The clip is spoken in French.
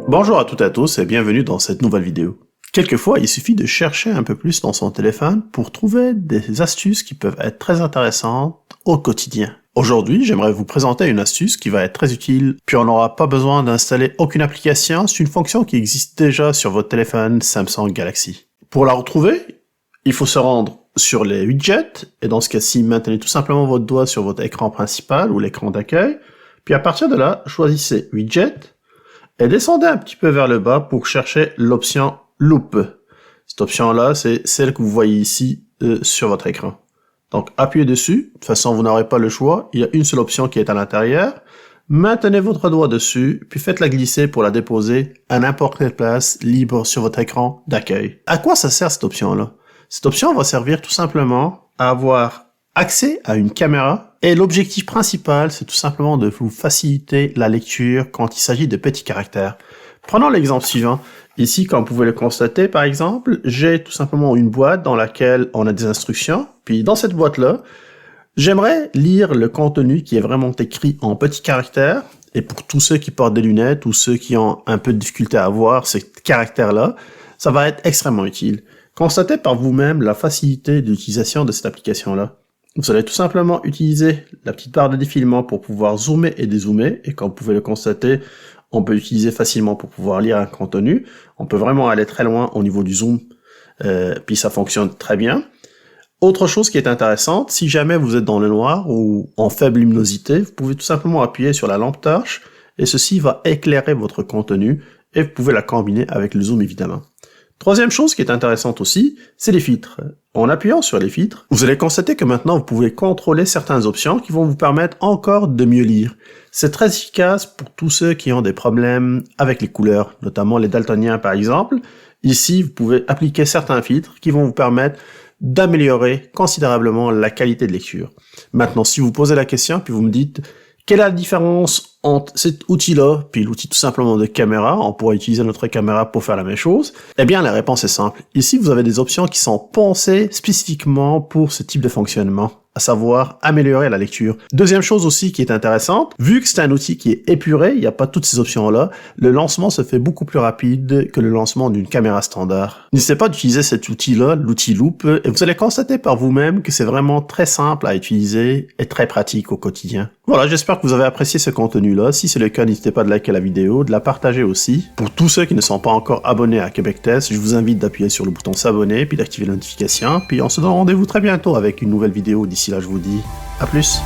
Bonjour à toutes et à tous et bienvenue dans cette nouvelle vidéo. Quelquefois, il suffit de chercher un peu plus dans son téléphone pour trouver des astuces qui peuvent être très intéressantes au quotidien. Aujourd'hui, j'aimerais vous présenter une astuce qui va être très utile, puis on n'aura pas besoin d'installer aucune application, c'est une fonction qui existe déjà sur votre téléphone Samsung Galaxy. Pour la retrouver, il faut se rendre sur les widgets, et dans ce cas-ci, maintenez tout simplement votre doigt sur votre écran principal ou l'écran d'accueil, puis à partir de là, choisissez Widget, et descendez un petit peu vers le bas pour chercher l'option Loop. Cette option-là, c'est celle que vous voyez ici sur votre écran. Donc, appuyez dessus. De toute façon, vous n'aurez pas le choix. Il y a une seule option qui est à l'intérieur. Maintenez votre doigt dessus, puis faites-la glisser pour la déposer à n'importe quelle place libre sur votre écran d'accueil. À quoi ça sert cette option-là? Cette option va servir tout simplement à avoir accès à une caméra. Et l'objectif principal, c'est tout simplement de vous faciliter la lecture quand il s'agit de petits caractères. Prenons l'exemple suivant. Ici, comme vous pouvez le constater, par exemple, j'ai tout simplement une boîte dans laquelle on a des instructions. Puis dans cette boîte-là, j'aimerais lire le contenu qui est vraiment écrit en petits caractères. Et pour tous ceux qui portent des lunettes ou ceux qui ont un peu de difficulté à voir ces caractères-là, ça va être extrêmement utile. Constatez par vous-même la facilité d'utilisation de cette application-là. Vous allez tout simplement utiliser la petite barre de défilement pour pouvoir zoomer et dézoomer. Et comme vous pouvez le constater, on peut l'utiliser facilement pour pouvoir lire un contenu. On peut vraiment aller très loin au niveau du zoom, puis ça fonctionne très bien. Autre chose qui est intéressante, si jamais vous êtes dans le noir ou en faible luminosité, vous pouvez tout simplement appuyer sur la lampe torche et ceci va éclairer votre contenu et vous pouvez la combiner avec le zoom évidemment. Troisième chose qui est intéressante aussi, c'est les filtres. En appuyant sur les filtres, vous allez constater que maintenant vous pouvez contrôler certaines options qui vont vous permettre encore de mieux lire. C'est très efficace pour tous ceux qui ont des problèmes avec les couleurs, notamment les daltoniens par exemple. Ici, vous pouvez appliquer certains filtres qui vont vous permettre d'améliorer considérablement la qualité de lecture. Maintenant, si vous posez la question, puis vous me dites quelle est la différence entre cet outil-là puis l'outil tout simplement de caméra, on pourrait utiliser notre caméra pour faire la même chose, eh bien la réponse est simple. Ici, vous avez des options qui sont pensées spécifiquement pour ce type de fonctionnement, à savoir améliorer la lecture. Deuxième chose aussi qui est intéressante, vu que c'est un outil qui est épuré, il n'y a pas toutes ces options-là, le lancement se fait beaucoup plus rapide que le lancement d'une caméra standard. N'hésitez pas d'utiliser cet outil-là, l'outil Loop, et vous allez constater par vous-même que c'est vraiment très simple à utiliser et très pratique au quotidien. Voilà, j'espère que vous avez apprécié ce contenu-là. Si c'est le cas, n'hésitez pas de liker la vidéo, de la partager aussi. Pour tous ceux qui ne sont pas encore abonnés à Québec Test, je vous invite d'appuyer sur le bouton s'abonner, puis d'activer la notification, puis on se donne rendez-vous très bientôt avec une nouvelle vidéo. D'ici là, je vous dis à plus.